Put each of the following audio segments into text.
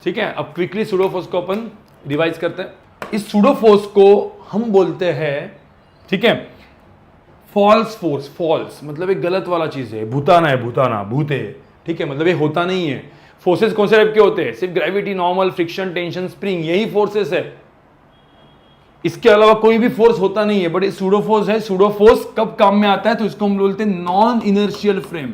ठीक है, अब क्विकली सूडो फोर्स को अपन रिवाइज करते हैं। इस सूडो फोर्स को हम बोलते हैं, ठीक है, फॉल्स फोर्स। फॉल्स मतलब एक गलत वाला चीज है, भूताना है, भूताना, भूते, ठीक है, मतलब ये होता नहीं है। फोर्सेस कौन से टाइप के होते हैं? सिर्फ gravity, normal, friction, tension, spring, यही फोर्सेस है। इसके अलावा कोई भी फोर्स होता नहीं है। बट ये सूडो फोर्स है। सूडो फोर्स कब काम में आता है? तो इसको हम बोलते हैं non inertial frame.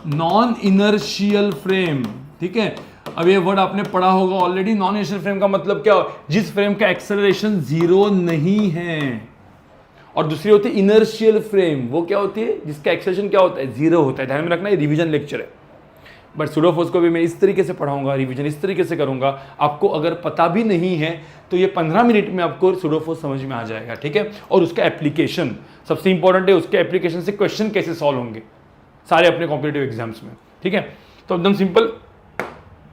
Non inertial frame, ठीक है। अब ये वर्ड आपने पढ़ा होगा ऑलरेडी। नॉन इनर्शियल फ्रेम का मतलब क्या? जिस फ्रेम का एक्सेलरेशन जीरो नहीं है। और दूसरी होती है इनर्शियल फ्रेम। वो क्या होती है? जिसका एक्सेलरेशन क्या होता है? जीरो होता है। ध्यान में रखना, ये रिवीजन लेक्चर है। बट सूडो फोर्स को भी मैं इस तरीके से पढ़ाऊंगा, रिवीजन इस तरीके से करूंगा। आपको अगर पता भी नहीं है तो ये 15 मिनट में आपको सूडो फोर्स समझ में आ जाएगा, ठीक है। और उसका एप्लीकेशन सबसे इंपॉर्टेंट है। उसके एप्लीकेशन से क्वेश्चन कैसे सॉल्व होंगे सारे अपने कॉम्पिटिटिव एग्जाम्स में, ठीक है। तो एकदम सिंपल,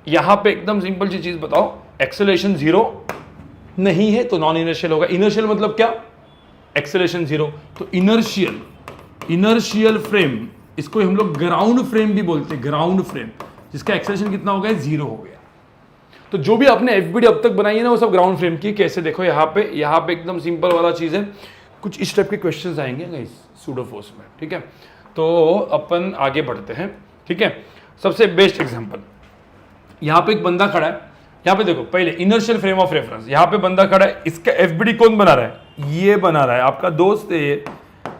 यहां पे एकदम सिंपल सी चीज बताओ, एक्सेलरेशन जीरो नहीं है तो नॉन इनर्शियल होगा। इनर्शियल मतलब क्या? Acceleration zero. तो इनर्शियल फ्रेम, इसको हम लोग ग्राउंड फ्रेम भी बोलते हैं। ग्राउंड फ्रेम जिसका एक्सेलरेशन कितना हो गया? जीरो हो गया। तो जो भी आपने एफबीडी अब तक बनाई है ना, वो सब ग्राउंड फ्रेम की। कैसे? देखो यहाँ पे एकदम सिंपल वाला चीज है। कुछ इस टाइप के क्वेश्चंस आएंगे गाइस सूडो फोर्स में, ठीक है। तो अपन आगे बढ़ते हैं, ठीक है। सबसे बेस्ट एग्जांपल, यहाँ पे एक बंदा खड़ा है। यहाँ पे देखो, पहले इनर्शियल फ्रेम ऑफ रेफरेंस, यहाँ पे बंदा खड़ा है। इसका एफबीडी कौन बना रहा है? ये बना रहा है, आपका दोस्त है ये।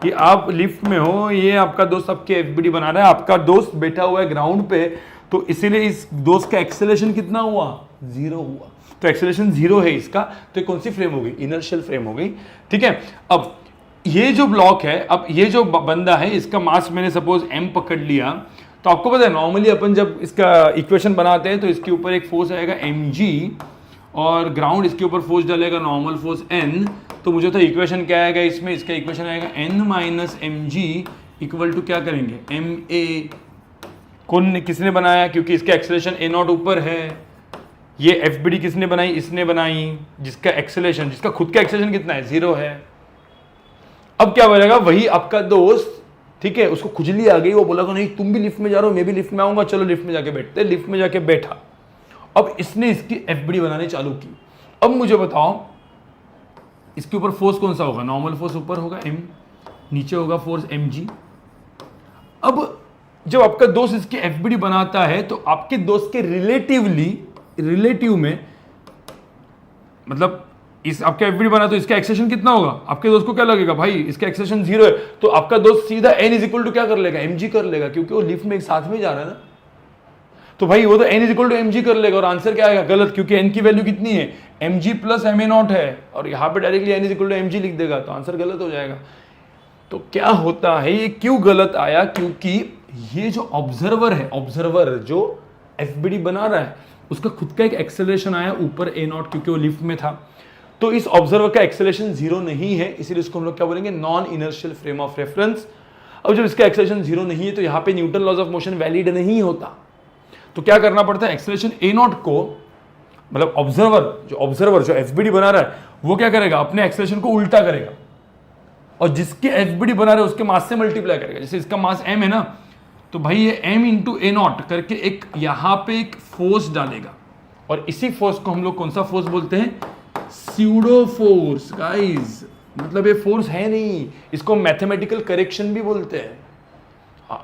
कि आप लिफ्ट में हो, ये आपका दोस्त आपके एफबीडी बना रहा है। आपका दोस्त बैठा हुआ है ग्राउंड पे, तो इसीलिए इस दोस्त का एक्सेलरेशन कितना हुआ? जीरो हुआ। तो एक्सेलरेशन जीरो है इसका, तो कौन सी फ्रेम हो गई? इनर्शियल फ्रेम हो गई, ठीक है। अब ये जो ब्लॉक है, अब ये जो बंदा है, इसका मास मैंने सपोज m पकड़ लिया, तो आपको पता है नॉर्मली अपन जब इसका इक्वेशन बनाते हैं तो इसके ऊपर एक फोर्स आएगा mg और ग्राउंड इसके ऊपर फोर्स डालेगा नॉर्मल फोर्स n। तो मुझे तो इक्वेशन क्या आएगा इसमें? इसका इक्वेशन आएगा n minus mg equal to क्या करेंगे? ma। किसने बनाया? क्योंकि इसका एक्सेलरेशन a नॉट ऊपर है। ये एफबीडी किसने बनाई? इसने बनाई। जिसका एक्सेलरेशन, जिसका खुद का एक्सेलरेशन कितना है? जीरो है। अब क्या बोलेगा? वही आपका दोस्त, ठीक है, उसको खुजली आ गई। वो बोला नहीं तुम भी लिफ्ट में जा रहे हो, मैं भी लिफ्ट में आऊंगा, चलो लिफ्ट में जाके बैठते। लिफ्ट में जाके बैठा। अब इसने इसकी एफबीडी बनानी चालू की। अब मुझे बताओ, इसके ऊपर फोर्स कौन सा होगा? नॉर्मल फोर्स ऊपर होगा m, नीचे होगा फोर्स mg। अब जब आपका दोस्त इसकी एफबीडी बनाता है तो आपके दोस्त के रिलेटिव में, मतलब इस आपका एफबीडी बना तो इसका एक्सेलरेशन कितना होगा? आपके दोस्त को क्या लगेगा? भाई इसका एक्सेलरेशन जीरो है। तो आपका दोस्त सीधा n इज इक्वल टू क्या कर लेगा? mg कर लेगा, क्योंकि वो लिफ्ट में एक साथ में जा रहा है ना। तो भाई वो तो n is equal to mg कर लेगा। और आंसर क्या आएगा? गलत, क्योंकि n की वैल्यू कितनी है? mg प्लस ma नॉट है। और यहाँ पे directly n is equal to mg लिख देगा, तो आंसर गलत हो जाएगा। तो क्या होता है, ये क्यों गलत आया? क्योंकि ये जो ऑब्जर्वर है, ऑब्जर्वर जो एफबीडी बना रहा है, उसका खुद का एक एक्सेलरेशन आया ऊपर a नॉट, क्योंकि वो लिफ्ट में था। तो इस ऑब्जर्वर का एक्सेलरेशन जीरो नहीं है, इसीलिए इसको हम लोग क्या बोलेंगे? Non inertial frame of reference. अब जब इसका एक्सेलरेशन जीरो नहीं है तो यहाँ पे Newton laws of motion valid नहीं होता। तो क्या करना पड़ता है? एक्सेलरेशन a नॉट को, मतलब ऑब्जर्वर जो एफबीडी बना रहा है, वो क्या करेगा? अपने एक्सेलरेशन को उल्टा करेगा और जिसके एफबीडी बना रहे उसके मास से मल्टीप्लाई करेगा। जैसे इसका मास m है ना, तो भाई ये m इंटू a नॉट करके एक यहाँ पे एक फोर्स डालेगा। और इसी फोर्स को हम लोग कौन सा फोर्स बोलते हैं? Pseudo force guys. मतलब ये फोर्स है नहीं, इसको मैथमेटिकल करेक्शन भी बोलते हैं।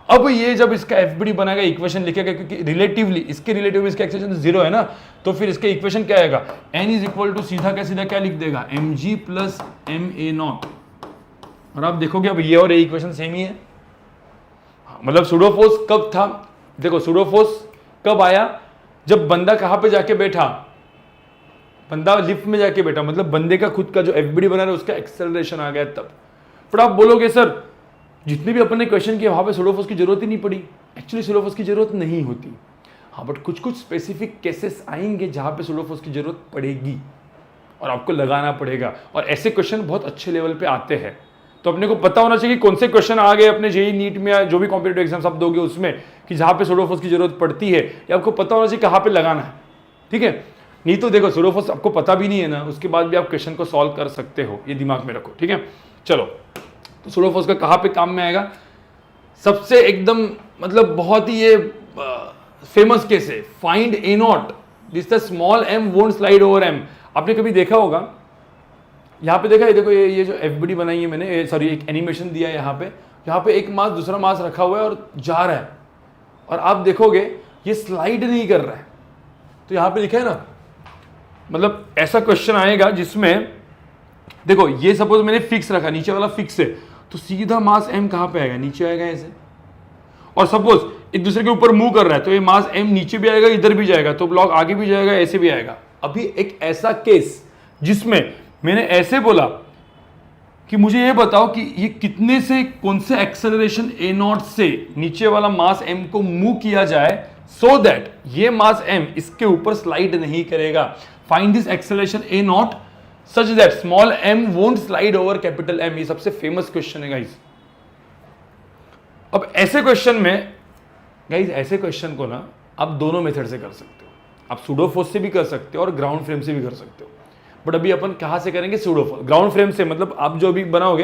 अब ये जब इसका एफबीडी बनाएगा, इक्वेशन लिखेगा, क्योंकि रिलेटिवली इसका एक्सेलरेशन जीरो है ना, तो फिर इसका इक्वेशन क्या आएगा? n इज इक्वल टू सीधा क्या लिख देगा? mg plus ma not. और आप देखोगे अब ये और ये इक्वेशन सेम ही है। मतलब सूडो फोर्स कब था? देखो सूडो फोर्स कब आया? जब बंदा कहां पे जाके बैठा? बंदा लिफ्ट में जाके बैठा, मतलब बंदे का खुद का जो एफबीडी बना रहा है उसका एक्सेलरेशन आ गया तब। पर आप बोलोगे सर जितने भी अपन ने क्वेश्चन किए वहां पे सूडो फोर्स की जरूरत ही नहीं पड़ी। एक्चुअली सूडो फोर्स की जरूरत नहीं होती, हाँ, बट कुछ स्पेसिफिक केसेस आएंगे जहां पे सूडो फोर्स की जरूरत पड़ेगी और आपको लगाना पड़ेगा। और ऐसे क्वेश्चन बहुत अच्छे लेवल पे आते हैं। तो अपने को पता होना चाहिए कि कौन से क्वेश्चन आ गए अपने जेईई नीट में या जो भी कॉम्पिटिटिव एग्जाम्स आप दोगे उसमें, कि जहां पे सूडो फोर्स की जरूरत पड़ती है, या आपको पता होना चाहिए कहां पे लगाना है, ठीक है। नहीं तो देखो सूडो फोर्स आपको पता भी नहीं है ना, उसके बाद भी आप क्वेश्चन को सॉल्व कर सकते हो, ये दिमाग में रखो, ठीक है। चलो, तो सूडो फोर्स का कहां पे काम में आएगा? सबसे एकदम मतलब बहुत ही ये फेमस केस है, find a naught this the small M won't slide over M. आपने कभी देखा होगा, यहाँ पे देखा है, देखो ये जो एफबीडी बनाई है मैंने, सॉरी एक एनिमेशन दिया है यहाँ पे एक मास दूसरा मास रखा हुआ है और जा रहा है, और आप देखोगे ये स्लाइड नहीं कर रहा है। तो यहाँ पे लिखा है ना, मतलब ऐसा क्वेश्चन आएगा जिसमें देखो ये सपोज मैंने फिक्स रखा, नीचे वाला फिक्स है, तो सीधा मास एम कहाँ पे आएगा, नीचे आएगा ऐसे। और सपोज एक दूसरे के ऊपर मूव कर रहा है, तो ये मास एम नीचे भी आएगा, इधर भी जाएगा, तो ब्लॉक आगे भी जाएगा, ऐसे भी आएगा। अभी एक ऐसा केस जिसमें मैंने ऐसे बोला कि मुझे ये बताओ कि ये कितने से कौन से एक्सेलरेशन ए नॉट से नीचे वाला मास एम को मूव किया जाए सो दैट ये मास एम इसके ऊपर स्लाइड नहीं करेगा। Find this acceleration A naught such that small M won't slide over capital M. ये सबसे फेमस क्वेश्चन है गाइस। अब ऐसे क्वेश्चन में गाइस, ऐसे क्वेश्चन को ना आप दोनों मेथड से कर सकते हो, आप सूडो फोर्स से भी कर सकते हो और ग्राउंड फ्रेम से भी कर सकते हो। बट अभी अपन कहां से करेंगे, सूडो फोर्स। ग्राउंड फ्रेम से मतलब आप जो भी बनाओगे,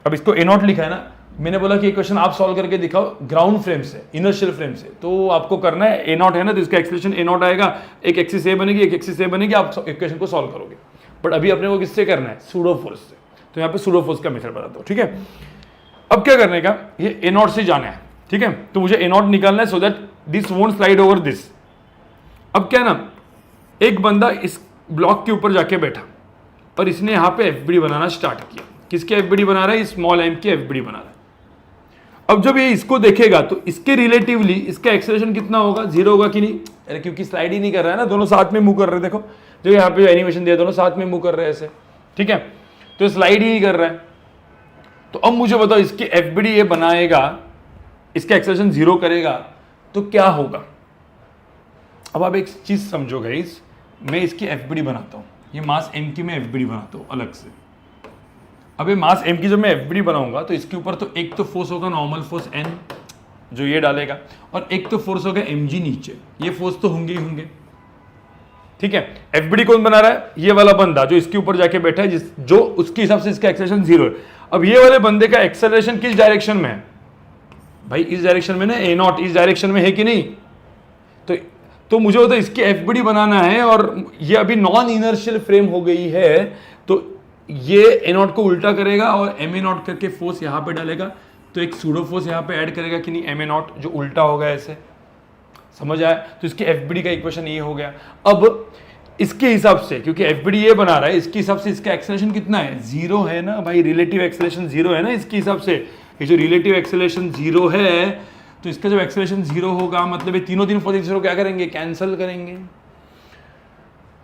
अब इसको ए नॉट लिखा है ना, मैंने बोला कि ये क्वेश्चन आप सॉल्व करके दिखाओ ग्राउंड फ्रेम से, इनर्शियल फ्रेम से। तो आपको करना है, ए नॉट है ना, तो इसका एक्सप्रेशन ए नॉट आएगा, एक एक्सिस ए बनेगी, एक एक्सिस ए बनेगी, आप इक्वेशन को सॉल्व करोगे। बट अभी अपने को किससे करना है, सूडो फोर्स से। तो यहाँ पे सूडो फोर्स का मेथड बताता हूँ, ठीक है। अब क्या करने का, ये ए नॉट से जाना है, ठीक है। तो मुझे ए नॉट निकालना है so that this won't slide over this. अब क्या ना, एक बंदा इस ब्लॉक के ऊपर जाके बैठा और इसने यहाँ पे एफबीडी बनाना स्टार्ट किया। किसके एफबीडी बना रहा है, स्मॉल एम की एफबीडी बना रहा है। अब जब ये इसको देखेगा तो इसके रिलेटिवली इसका एक्सेलरेशन कितना होगा, 0 होगा कि नहीं। अरे क्योंकि स्लाइड ही नहीं कर रहा है ना, दोनों साथ में मूव कर रहे हैं। देखो जो यहाँ पे एनिमेशन दिया, दोनों साथ में मूव कर रहे हैं ऐसे, ठीक है। तो स्लाइड ही नहीं कर रहा है। तो अब मुझे बताओ, इसकी एफबीडी ये बनाएगा, इसका एक्सेलरेशन 0 करेगा तो क्या होगा। अब आप एक चीज समझो गाइस, मैं इसकी एफबीडी बनाता हूं, ये मास एम की मैं एफबीडी बनाता हूं अलग से। अब ये मास एम की जब मैं एफबीडी बनाऊंगा तो इसके ऊपर तो एक तो फोर्स होगा नॉर्मल फोर्स एन जो ये डालेगा, और एक तो फोर्स होगा एम जी नीचे। ये फोर्स तो होंगे ही होंगे, ठीक है। एफबीडी कौन बना रहा है, ये वाला बंदा जो इसके ऊपर जाके बैठा है, जो उसके हिसाब से इसका एक्सेलरेशन 0 है। अब ये वाले बंदे का एक्सेलरेशन किस डायरेक्शन में है भाई, इस डायरेक्शन में ना, ए नॉट इस डायरेक्शन में है कि नहीं। तो मुझे होता है इसकी एफबीडी बनाना है, और ये अभी नॉन इनर्शियल फ्रेम हो गई है, तो ये ए नॉट को उल्टा करेगा और एम ए नॉट करके फोर्स यहाँ पे डालेगा, तो एक सूडो फोर्स यहाँ पे ऐड करेगा कि नहीं, एम ए नॉट जो उल्टा होगा ऐसे, समझ आया। तो इसकी एफबीडी का इक्वेशन ये हो गया। अब इसके हिसाब से, क्योंकि एफबीडी ये बना रहा है, इसके हिसाब से इसका एक्सेलरेशन कितना है, 0 है ना भाई, रिलेटिव एक्सेलरेशन 0 है ना इसके हिसाब से। ये जो रिलेटिव एक्सेलरेशन 0 है, तो इसका जब एक्सेलरेशन 0 होगा, मतलब ये तीनों फोर्स 0 क्या करेंगे, कैंसिल करेंगे।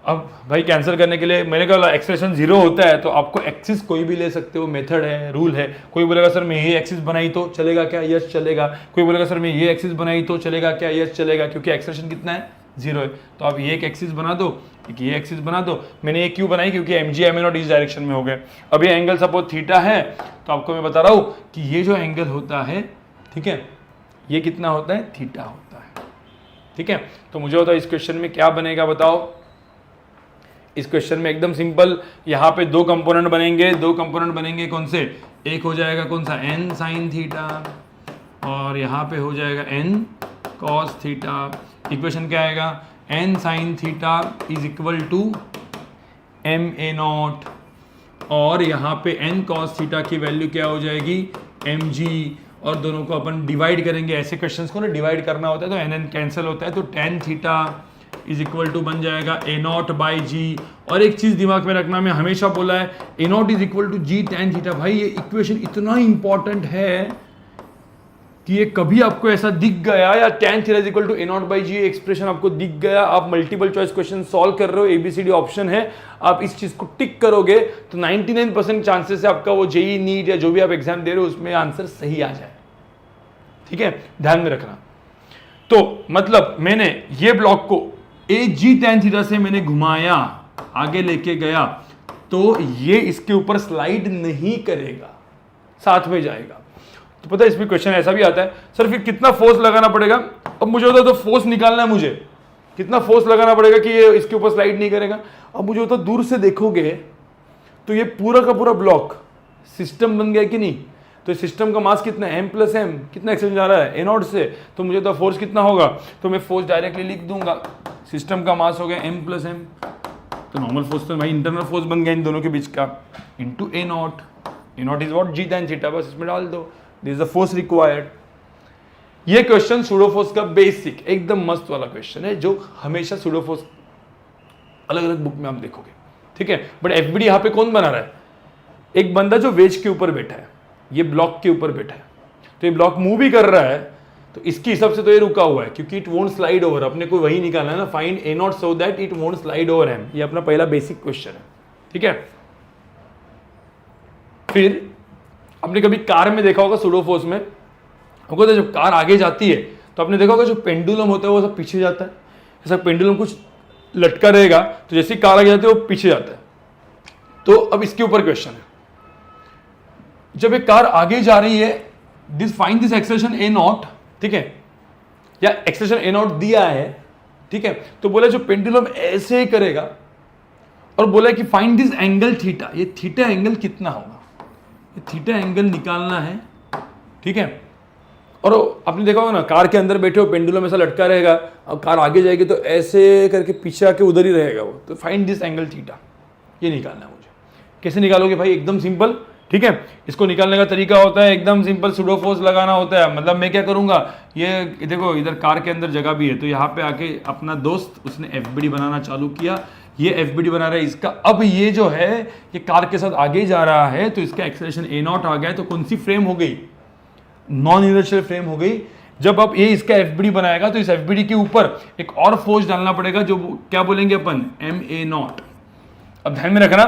अब भाई कैंसिल करने के लिए मैंने कहा एक्सेलरेशन 0 होता है तो आपको एक्सिस कोई भी ले सकते हो, मेथड है, रूल है। कोई बोलेगा सर मैं ये एक्सिस बनाई तो चलेगा क्या, यस चलेगा। कोई बोलेगा सर मैं ये एक्सिस बनाई तो चलेगा क्या, यस चलेगा, क्योंकि एक्सेलरेशन कितना है, 0 है। तो आप ये एक एक्सिस बना दो, एक ये एक्सिस बना दो। मैंने ये क्यों बनाई, क्योंकि एम जी एम ए नॉट इस डायरेक्शन में हो गए। अब ये एंगल सपोज थीटा है, तो आपको मैं बता रहा हूँ कि ये जो एंगल होता है, ठीक है, ये कितना होता है, थीटा होता है, ठीक है। तो मुझे होता है इस क्वेश्चन में क्या बनेगा बताओ। इस क्वेश्चन में एकदम सिंपल, यहाँ पे 2 कंपोनेंट बनेंगे। 2 कंपोनेंट बनेंगे कौन से, एक हो जाएगा कौन सा, एन साइन थीटा, और यहाँ पे हो जाएगा एन कॉस थीटा। इक्वेशन क्या आएगा, N sine theta is equal to M A naught, और यहाँ पे एन कॉस थीटा की वैल्यू क्या हो जाएगी, एम जी। और दोनों को अपन डिवाइड करेंगे, ऐसे क्वेश्चंस को ना डिवाइड करना होता है, तो एन एन कैंसिल होता है, तो tan theta is equal to बन जाएगा ए नॉट बाई जी। और एक चीज दिमाग में रखना, मैं हमेशा बोला है, ए nought is equal to g tan theta. भाई ये इक्वेशन इतना इंपॉर्टेंट है कि ये कभी आपको ऐसा दिख गया, या tan theta is equal to A naught by G expression आपको दिख गया, आप मल्टीपल चॉइस क्वेश्चन सॉल्व कर रहे हो, एबीसीडी ऑप्शन है, आप इस चीज को टिक करोगे तो 99% चांसेस है आपका वो जेई नीट या जो भी आप एग्जाम दे रहे हो उसमें आंसर सही आ जाए, ठीक है, ध्यान में रखना। तो मतलब मैंने ये ब्लॉक को ए जी टेन थीटा से मैंने घुमाया, आगे लेके गया, तो ये इसके ऊपर स्लाइड नहीं करेगा, साथ में जाएगा। तो पता है इसमें क्वेश्चन ऐसा भी आता है, सर फिर कितना फोर्स लगाना पड़ेगा। अब मुझे होता है तो फोर्स निकालना है, मुझे कितना फोर्स लगाना पड़ेगा कि ये इसके ऊपर स्लाइड नहीं करेगा। अब मुझे होता है दूर से देखोगे तो ये पूरा का पूरा ब्लॉक सिस्टम बन गया कि नहीं, तो सिस्टम का मास कितना है, m प्लस एम, कितना एक्सेलरेशन जा रहा है a नॉट से, तो मुझे तो फोर्स कितना होगा, तो मैं फोर्स डायरेक्टली लिख दूंगा, सिस्टम का मास हो गया m प्लस एम, तो नॉर्मल फोर्स तो भाई इंटरनल फोर्स बन गया इन दोनों के बीच का, into a naught is what, G tan theta, बस इसमें डाल दो, this is the force required. ये क्वेश्चन सूडो फोर्स का बेसिक एकदम मस्त वाला क्वेश्चन है, जो हमेशा सूडो फोर्स अलग अलग बुक में आप देखोगे, ठीक है। बट एफबीडी यहाँ पे कौन बना रहा है, एक बंदा जो वेज के ऊपर बैठा है, ये ब्लॉक के ऊपर बैठा है, तो ये ब्लॉक मूव भी कर रहा है, तो इसके हिसाब से तो ये रुका हुआ है, क्योंकि इट वोंट स्लाइड ओवर, अपने को वही निकालना है ना, find A naught so that it won't slide over M, ये अपना पहला बेसिक क्वेश्चन है, ठीक है। फिर आपने कभी कार में देखा होगा सूडो फोर्स में, आपको तो जब कार आगे जाती है तो आपने देखा होगा जो पेंडुलम होता है वो सब पीछे जाता है, ऐसा पेंडुलम कुछ लटका रहेगा, तो जैसे कार आगे जाती है वो पीछे जाता है। तो अब इसके ऊपर क्वेश्चन है, जब एक कार आगे जा रही है, this find this acceleration A not, ठीक है, या एक्सेलरेशन ए नॉट दिया है, ठीक है, तो बोला जो पेंडुलम ऐसे ही करेगा, और बोला कि फाइंड दिस एंगल थीटा, ये थीटा एंगल कितना होगा, ये थीटा एंगल निकालना है, ठीक है। और आपने देखा होगा ना, कार के अंदर बैठे हो, पेंडुलम ऐसा लटका रहेगा, अब कार आगे जाएगी तो ऐसे करके पीछे आके उधर ही रहेगा वो, तो फाइंड दिस एंगल थीटा, ये निकालना है मुझे। कैसे निकालोगे भाई, एकदम सिंपल, ठीक है। इसको निकालने का तरीका होता है एकदम सिंपल, सूडो फोर्स लगाना होता है। मतलब मैं क्या करूंगा, ये देखो इधर कार के अंदर जगह भी है, तो यहाँ पे आके अपना दोस्त उसने एफबीडी बनाना चालू किया, ये एफबीडी बना रहा है इसका, अब ये जो है ये कार के साथ आगे जा रहा है, तो इसका एक्सेलरेशन ए नॉट आ गया, तो कौन सी फ्रेम हो गई, नॉन इनर्शियल फ्रेम हो गई। जब अब ये इसका एफबीडी बनाएगा, तो इस एफबीडी के ऊपर एक और फोर्स डालना पड़ेगा, जो क्या बोलेंगे अपन, एम ए नॉट। अब ध्यान में रखना,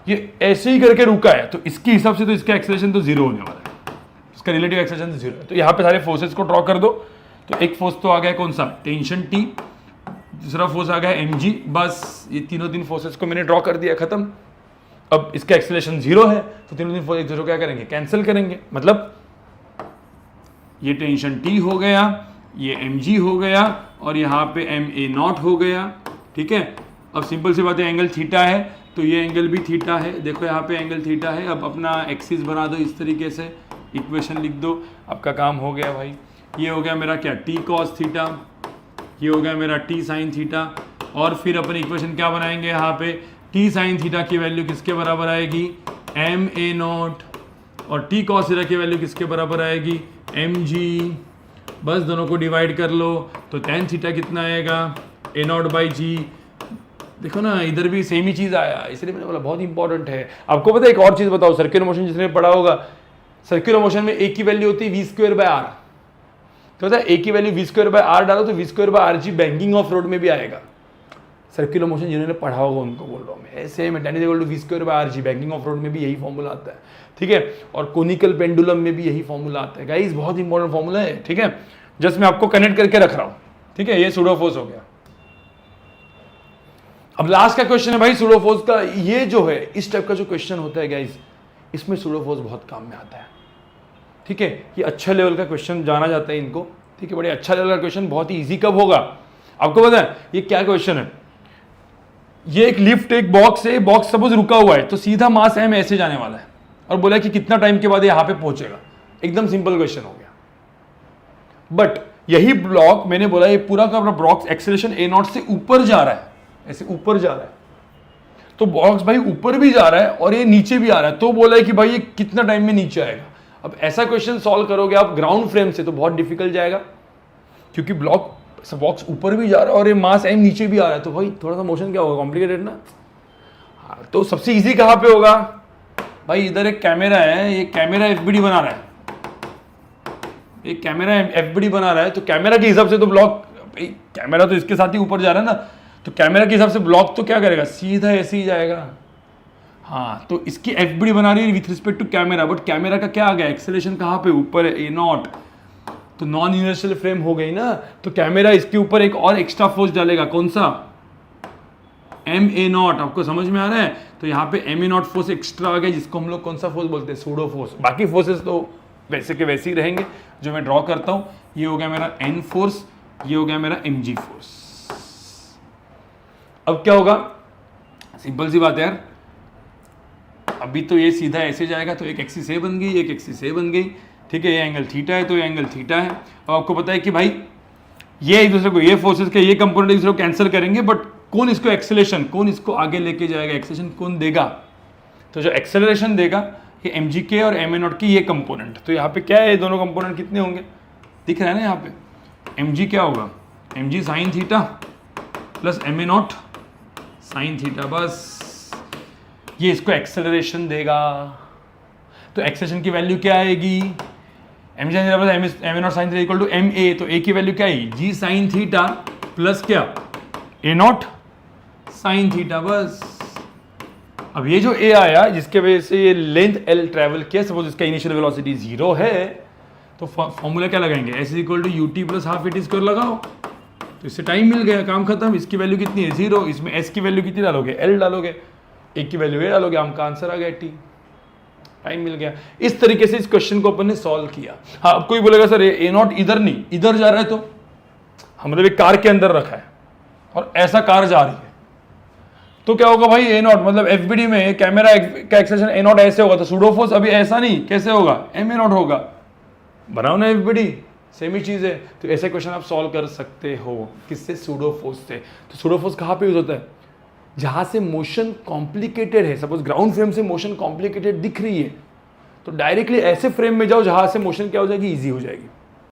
ये ऐसे ही करके रुका है, तो इसके हिसाब से तो इसका एक्सेलरेशन तो जीरो होने वाला है, इसका रिलेटिव एक्सेलरेशन तो जीरो है। तो यहाँ पे सारे फोर्सेस को ड्रॉ कर दो, तो एक फोर्स तो आ गया कौन सा, टेंशन टी, दूसरा फोर्स आ गया mg, बस ये तीन फोर्सेस को मैंने ड्रॉ कर दिया, खत्म। अब इसका एक्सेलरेशन जीरो है, तो तीन फोर्स एक दूसरे को क्या करेंगे, कैंसिल करेंगे, मतलब ये टेंशन T हो गया, ये mg हो गया, और यहाँ पे एम ए नॉट हो गया, ठीक है। अब सिंपल सी बात है, एंगल थीटा है, तो ये एंगल भी थीटा है, देखो यहाँ पे एंगल थीटा है। अब अपना एक्सिस बना दो इस तरीके से, इक्वेशन लिख दो, आपका काम हो गया भाई। ये हो गया मेरा क्या, टी कॉस थीटा, ये हो गया मेरा टी साइन थीटा, और फिर अपन इक्वेशन क्या बनाएंगे यहाँ पे, टी साइन थीटा की वैल्यू किसके बराबर आएगी, एम ए नॉट, और टी कॉस थीटा की वैल्यू किसके बराबर आएगी, एम जी। बस दोनों को डिवाइड कर लो, तो टेन थीटा कितना आएगा, ए नॉट बाई जी। देखो ना, इधर भी सेम ही चीज़ आया, इसलिए मैंने बोला बहुत इंपॉर्टेंट है। आपको पता है एक और चीज़ बताओ, सर्कुलर मोशन जिसने पढ़ा होगा, सर्कुलर मोशन में ए की वैल्यू होती है वी स्क्वायर बाय आर, तो पता है ए की value V square by R डालो तो V square by R G banking of road में भी आएगा। सर्कुलर मोशन जिन्होंने पढ़ा होगा उनको बोल रहा हूँ मैं, ऐसे में tan = V square by R G, banking of road में भी यही फॉर्मूला आता है, ठीक है। और कोनिकल पेंडुलम में भी यही फॉर्मूला आता है गाइस, बहुत इंपॉर्टेंट फॉर्मूला है, ठीक है। जस्ट मैं आपको कनेक्ट करके रख रहा हूँ, ठीक है। ये सूडो फोर्स हो गया। अब लास्ट का क्वेश्चन है भाई सूडो फोर्स का, ये जो है इस टाइप का जो क्वेश्चन होता है गाइस, इसमें सूडो फोर्स बहुत काम में आता है, ठीक है। ये अच्छा लेवल का क्वेश्चन जाना जाता है इनको, ठीक है। बड़े अच्छा लेवल का क्वेश्चन, बहुत ही इजी कब होगा आपको पता है। ये क्या क्वेश्चन है, ये एक लिफ्ट, एक बॉक्स है, बॉक्स सपोज रुका हुआ है, तो सीधा मास एम ऐसे जाने वाला है, और बोला कि कितना टाइम के बाद यहां पे पहुंचेगा। एकदम सिंपल क्वेश्चन हो गया। बट यही ब्लॉक मैंने बोला, ये पूरा का पूरा ब्लॉक एक्सेलरेशन ए नॉट से ऊपर जा रहा है, ऐसे ऊपर जा रहा है, तो बॉक्स भाई ऊपर भी जा रहा है और ये नीचे भी आ रहा है, तो बोला है कि भाई ये कितना टाइम में नीचे आएगा। अब ऐसा क्वेश्चन सॉल्व करोगे आप ग्राउंड फ्रेम से तो बहुत डिफिकल्ट जाएगा, क्योंकि बॉक्स ऊपर भी जा रहा है और ये मास एम नीचे भी आ रहा है, तो भाई थोड़ा सा मोशन क्या होगा, कॉम्प्लिकेटेड ना। हाँ, तो सबसे इजी कहाँ पे होगा भाई, इधर एक कैमरा है, ये कैमरा एफबीडी बना रहा है, एक कैमरा एफबीडी बना रहा है, तो कैमरा के हिसाब से तो ब्लॉक, कैमरा तो इसके साथ ही ऊपर जा रहा है ना, तो कैमरा के हिसाब से ब्लॉक तो क्या करेगा, सीधा ऐसे ही जाएगा। हाँ, तो इसकी एफबीडी बना रही है with respect to camera, but camera का क्या आ गया, एक्सेलरेशन कहाँ पे, ऊपर है, ए नॉट, तो नॉन इनर्शियल फ्रेम हो गई ना, तो कैमरा इसके ऊपर एक और एक्स्ट्रा फोर्स डालेगा, कौन सा, एम ए नॉट। आपको समझ में आ रहा है, तो यहाँ पे एम ए नॉट फोर्स एक्स्ट्रा आ गया, जिसको हम लोग कौन सा फोर्स बोलते हैं, सूडो फोर्स। बाकी फोर्सेस तो वैसे के वैसे ही रहेंगे जो मैं ड्रॉ करता हूँ। ये हो गया मेरा एन फोर्स, ये हो गया मेरा एम जी फोर्स। अब क्या होगा, सिंपल सी बात है यार, अभी तो ये सीधा ऐसे जाएगा तो एक एक्सिस ए बन गई, एक एक्सिस ए बन गई, ठीक है। ये एंगल थीटा है तो ये एंगल थीटा है। और आपको पता है कि भाई ये एक दूसरे को, ये फोर्सेस के ये कंपोनेंट एक दूसरे को कैंसिल करेंगे, बट कौन इसको एक्सेलरेशन, कौन इसको आगे लेके जाएगा, एक्सेलरेशन कौन देगा? तो जो एक्सेलरेशन देगा ये एम जी के और एम ए नॉट की ये कंपोनेंट। तो यहाँ पे क्या है, ये दोनों कंपोनेंट कितने होंगे, दिख रहा है ना यहाँ पे। एम जी क्या होगा, M G sine theta plus M ए नॉट साइन थीटा, बस ये इसको एक्सेलरेशन देगा। तो एक्सेलरेशन की वैल्यू क्या आएगी, M G M A naught sine theta equal to M A, तो ए की वैल्यू क्या आएगी, जी साइन थीटा प्लस क्या, ए नॉट साइन थीटा, बस। अब ये जो ए आया जिसके वजह से ये लेंथ एल ट्रेवल किया, सपोज इसका इनिशियल वेलोसिटी 0 है, तो फॉर्मूला क्या लगाएंगे, S is equal to U T plus half A T square लगाओ, तो इससे टाइम मिल गया, काम खत्म। इसकी वैल्यू कितनी है 0, इसमें एस की वैल्यू कितनी डालोगे, एल डालोगे, ए की वैल्यू ए डालोगे, आपका आंसर आ गया टी, टाइम मिल गया। इस तरीके से इस क्वेश्चन को अपन ने सॉल्व किया। हाँ, अब कोई बोलेगा सर ए नॉट इधर नहीं, इधर जा रहा है, तो हमने एक कार के अंदर रखा है और ऐसा कार जा रही है, तो क्या होगा भाई, ए नॉट मतलब एफबीडी में कैमरा का एक्सेलरेशन ए नॉट ऐसे होगा, तो सूडो फोर्स अभी ऐसा नहीं, कैसे होगा, एम ए नॉट होगा, बनाओ ना एफबीडी, सेम ही चीज है। तो ऐसे क्वेश्चन आप सॉल्व कर सकते हो, किससे, सूडो फोर्स से। तो सूडो फोर्स कहाँ पे यूज होता है, जहां से मोशन कॉम्प्लिकेटेड है, सपोज ग्राउंड फ्रेम से मोशन कॉम्प्लिकेटेड दिख रही है, तो डायरेक्टली ऐसे फ्रेम में जाओ जहां से मोशन क्या हो जाएगी, ईजी हो जाएगी।